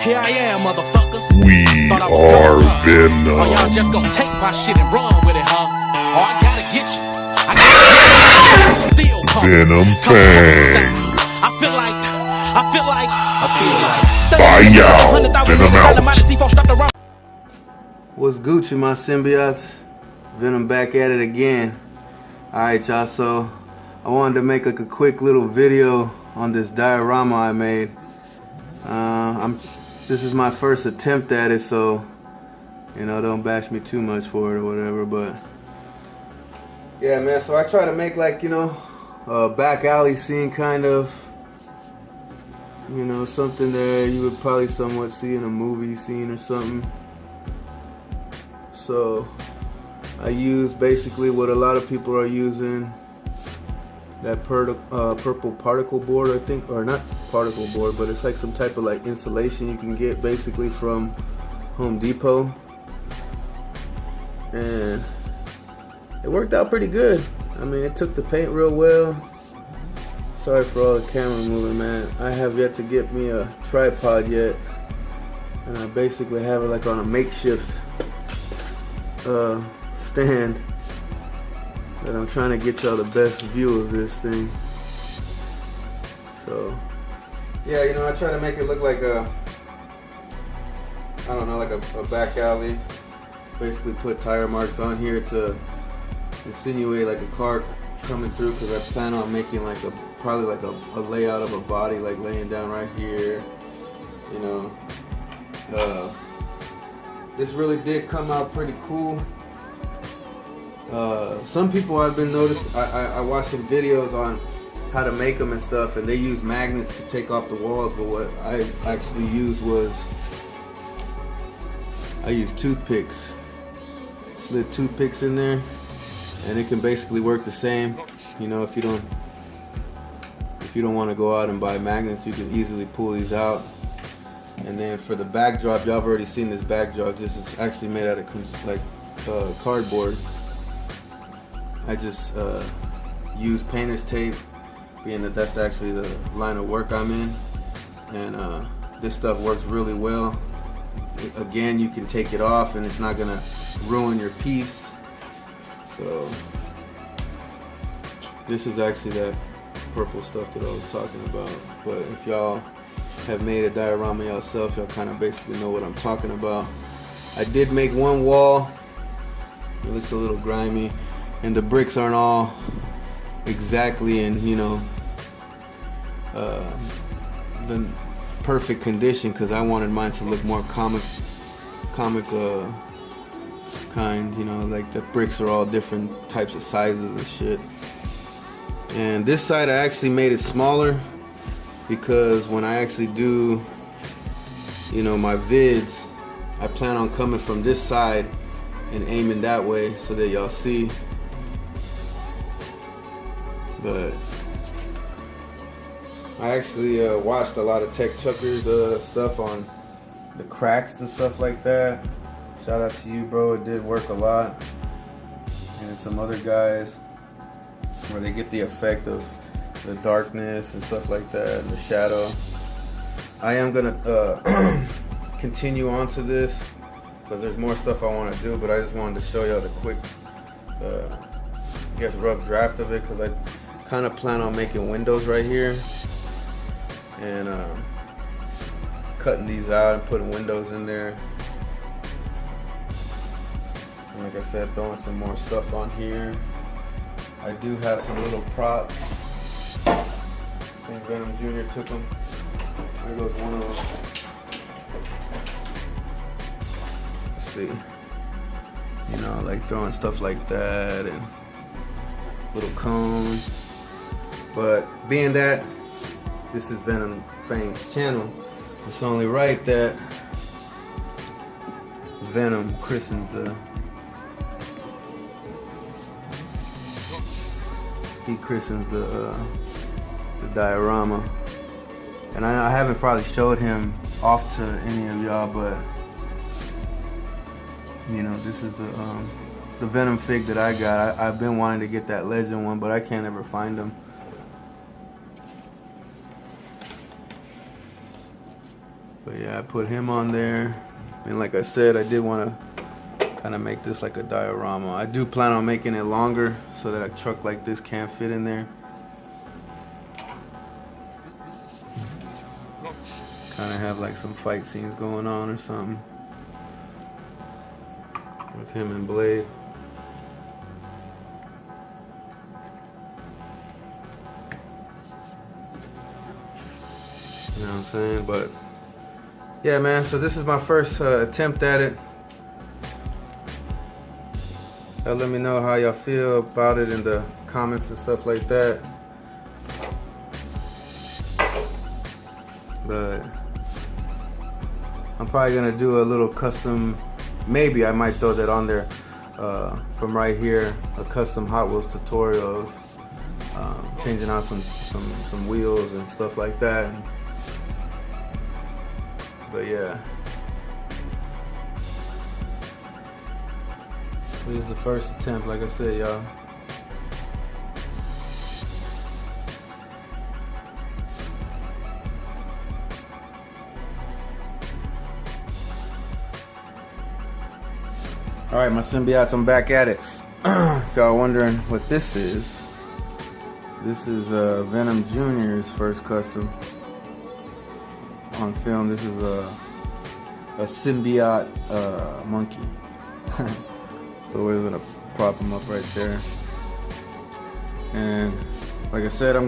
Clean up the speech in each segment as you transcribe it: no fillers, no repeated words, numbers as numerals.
Here I am, motherfuckers. We Thought I was are gone, huh? Venom. Oh, y'all just gonna take my shit and run with it, huh? Oh, I gotta get you. I gotta get you. Still coming. Venom Fang. I feel like. Bye, y'all. Venom out. What's Gucci, my symbiotes? Venom back at it again. Alright, y'all, so I wanted to make like a quick little video on this diorama I made. This is my first attempt at it, so you know, don't bash me too much for it or whatever, but yeah, man, so I try to make like, you know, a back alley scene kind of, you know, something that you would probably somewhat see in a movie scene or something. So I use basically what a lot of people are using, that purple particle board, I think, or not particle board, but it's like some type of like insulation you can get basically from Home Depot, and it worked out pretty good. I mean, it took the paint real well. Sorry for all the camera moving, man. I have yet to get me a tripod yet, and I basically have it like on a makeshift stand, but I'm trying to get y'all the best view of this thing. So yeah, you know, I try to make it look like a, I don't know, like a back alley. Basically put tire marks on here to insinuate like a car coming through, because I plan on making like probably like a layout of a body, like laying down right here, you know. This really did come out pretty cool. Some people I've been noticed, I watched some videos on how to make them and stuff, and they use magnets to take off the walls, but what I actually used was, I used toothpicks. Slid toothpicks in there, and it can basically work the same. You know, if you don't want to go out and buy magnets, you can easily pull these out. And then for the backdrop, y'all have already seen this backdrop. This is actually made out of cardboard. I just use painter's tape, being that that's actually the line of work I'm in, and this stuff works really well. Again, you can take it off and it's not gonna ruin your piece. So this is actually that purple stuff that I was talking about. But if y'all have made a diorama yourself, y'all kind of basically know what I'm talking about. I did make one wall. It looks a little grimy, and the bricks aren't all exactly in, you know, the perfect condition, because I wanted mine to look more comic kind, you know, like the bricks are all different types of sizes and shit. And this side I actually made it smaller, because when I actually do, you know, my vids, I plan on coming from this side and aiming that way so that y'all see. But I actually watched a lot of Tech Chuckers stuff on the cracks and stuff like that. Shout out to you, bro. It did work a lot. And some other guys where they get the effect of the darkness and stuff like that, and the shadow. I am gonna continue on to this, because there's more stuff I want to do, but I just wanted to show y'all the quick, I guess, rough draft of it, because I kind of plan on making windows right here, and cutting these out and putting windows in there. And like I said, throwing some more stuff on here. I do have some little props. I think Venom Jr. took them. There goes one of them. Let's see. You know, like throwing stuff like that and little cones. But being that this is Venom Fang's channel, it's only right that Venom christens the diorama. And I haven't probably showed him off to any of y'all, but you know, this is the Venom fig that I got. I've been wanting to get that legend one, but I can't ever find them. But yeah, I put him on there. And like I said, I did want to kind of make this like a diorama. I do plan on making it longer so that a truck like this can't fit in there. Kind of have like some fight scenes going on or something with him and Blade. You know what I'm saying? But yeah, man, so this is my first attempt at it. Y'all let me know how y'all feel about it in the comments and stuff like that. But I'm probably gonna do a little custom, maybe I might throw that on there from right here, a custom Hot Wheels tutorial, changing out some wheels and stuff like that. But yeah, this is the first attempt, like I said, y'all. Alright, my symbiotes, I'm back at it. If y'all wondering what this is Venom Jr.'s first custom on film. This is a symbiote monkey. So we're gonna prop him up right there. And like I said, I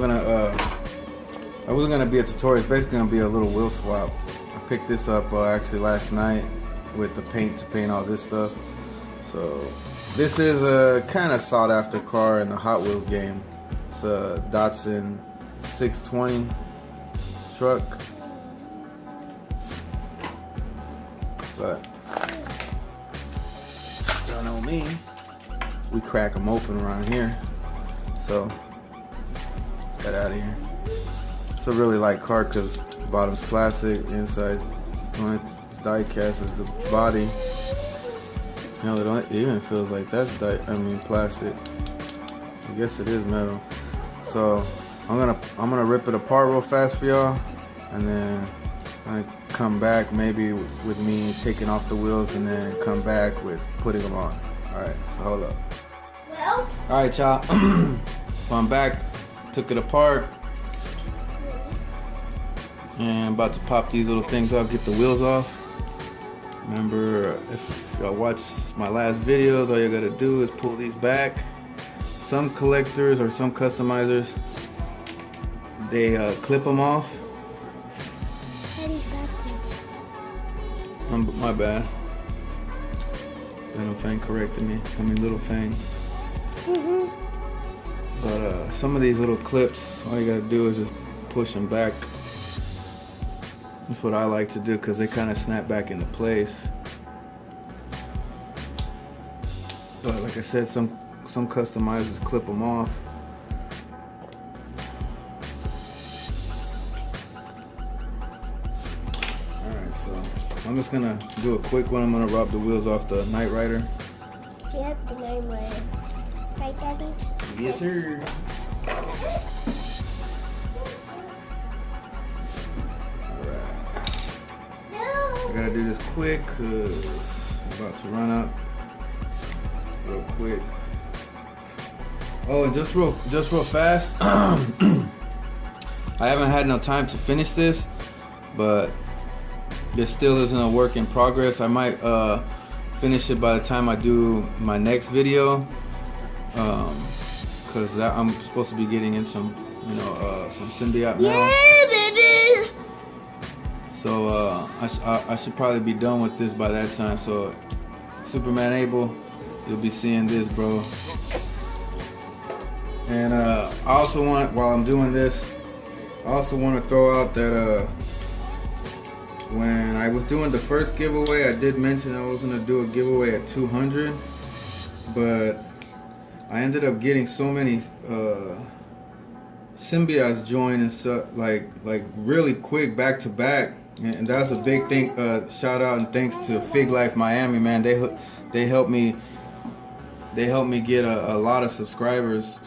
wasn't gonna be a tutorial. It's basically gonna be a little wheel swap. I picked this up actually last night with the paint to paint all this stuff. So this is a kind of sought after car in the Hot Wheels game. It's a Datsun 620 truck. But y'all know me, we crack them open around here. So get out of here. It's a really light car because the bottom's plastic, inside die cast is the body. Hell, it even feels like that's plastic. I guess it is metal. So I'm gonna rip it apart real fast for y'all, and then I'm gonna come back maybe with me taking off the wheels, and then come back with putting them on. All right, so hold up. Well. All right, y'all. So I'm back. Took it apart, and I'm about to pop these little things off, get the wheels off. Remember, if y'all watched my last videos, all you gotta do is pull these back. Some collectors or some customizers, they clip them off. My bad. Little Fang corrected me. I mean, Little Fang. But some of these little clips, all you gotta do is just push them back. That's what I like to do because they kind of snap back into place. But like I said, some customizers clip them off. Alright, so I'm just gonna do a quick one. I'm gonna rub the wheels off the Knight Rider. Yep, the Knight Rider. Right, Daddy? Yes, sir. I gotta do this quick because I'm about to run up real quick. Oh, and just real fast. I haven't had no time to finish this, but this still isn't a work in progress. I might finish it by the time I do my next video, because I'm supposed to be getting in some, some symbiote metal. Yeah, baby. So I should probably be done with this by that time. So Superman Abel, you'll be seeing this, bro. And I also want, while I'm doing this, I also want to throw out that when I was doing the first giveaway, I did mention I was gonna do a giveaway at 200, but I ended up getting so many symbiotes join and so like really quick back to back. And that's a big thing. Shout out and thanks to Fig Life Miami, man. They helped me get a lot of subscribers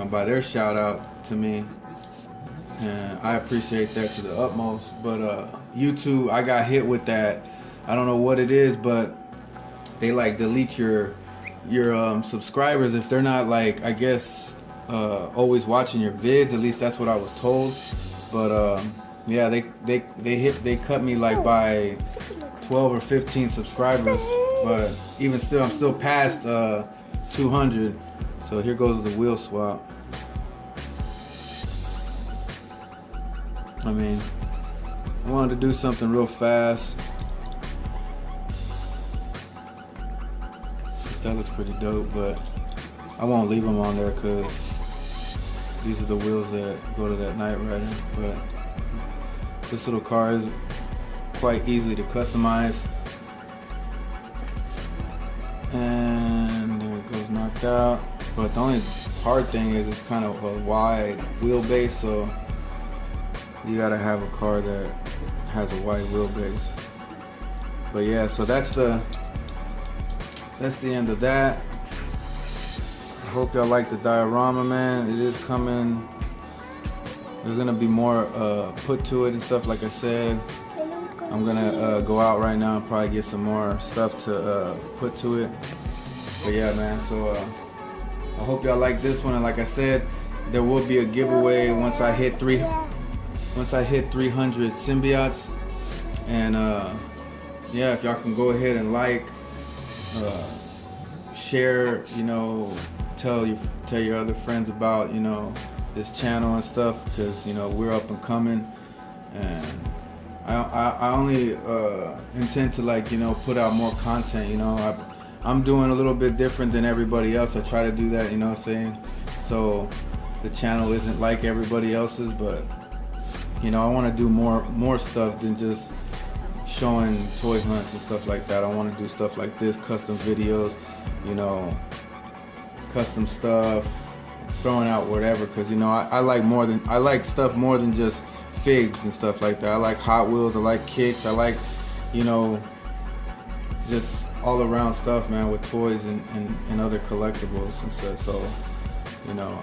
by their shout out to me. and I appreciate that to the utmost. But YouTube, I got hit with that. I don't know what it is, but they like delete your subscribers if they're not, like, I guess always watching your vids. At least that's what I was told. But yeah, they cut me like by 12 or 15 subscribers. But even still, I'm still past 200. So here goes the wheel swap. I mean, I wanted to do something real fast. That looks pretty dope, but I won't leave them on there because these are the wheels that go to that Night Rider. But this little car is quite easy to customize. And there it goes, knocked out. But the only hard thing is it's kind of a wide wheelbase, so you gotta have a car that has a wide wheelbase. But yeah, so that's the end of that. I hope y'all like the diorama, man. It is coming. There's gonna be more put to it and stuff, like I said. I'm gonna go out right now and probably get some more stuff to put to it. But yeah, man, so I hope y'all like this one. And like I said, there will be a giveaway once I hit 300 symbiotes. And yeah, if y'all can go ahead and like, share, you know, tell your other friends about, you know, this channel and stuff, because, you know, we're up and coming, and I only intend to, like, you know, put out more content. You know, I'm doing a little bit different than everybody else. I try to do that, you know what I'm saying? So the channel isn't like everybody else's, but, you know, I want to do more stuff than just showing toy hunts and stuff like that. I want to do stuff like this, custom videos, you know, custom stuff, throwing out whatever, because, you know, I like stuff more than just figs and stuff like that. I like Hot Wheels, I like kicks, I like, you know, just all around stuff, man, with toys and other collectibles and stuff. So, you know,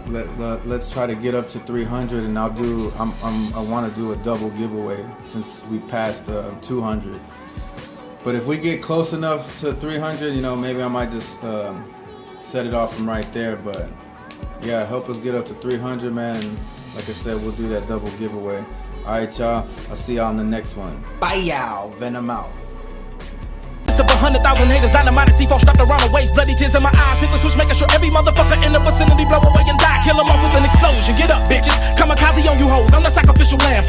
let's try to get up to 300, and I want to do a double giveaway since we passed 200. But if we get close enough to 300, you know, maybe I might just set it off from right there. But yeah, help us get up to 300, man. And like I said, we'll do that double giveaway. Alright, y'all, I'll see y'all in the next one. Bye, y'all. Venom out. Of 100,000 haters, dynamite and C4 strapped around the waist, bloody tears in my eyes, hit the switch, making sure every motherfucker in the vicinity blow away and die, kill them off with an explosion. Get up, bitches, kamikaze on you hoes, I'm the sacrificial lamb.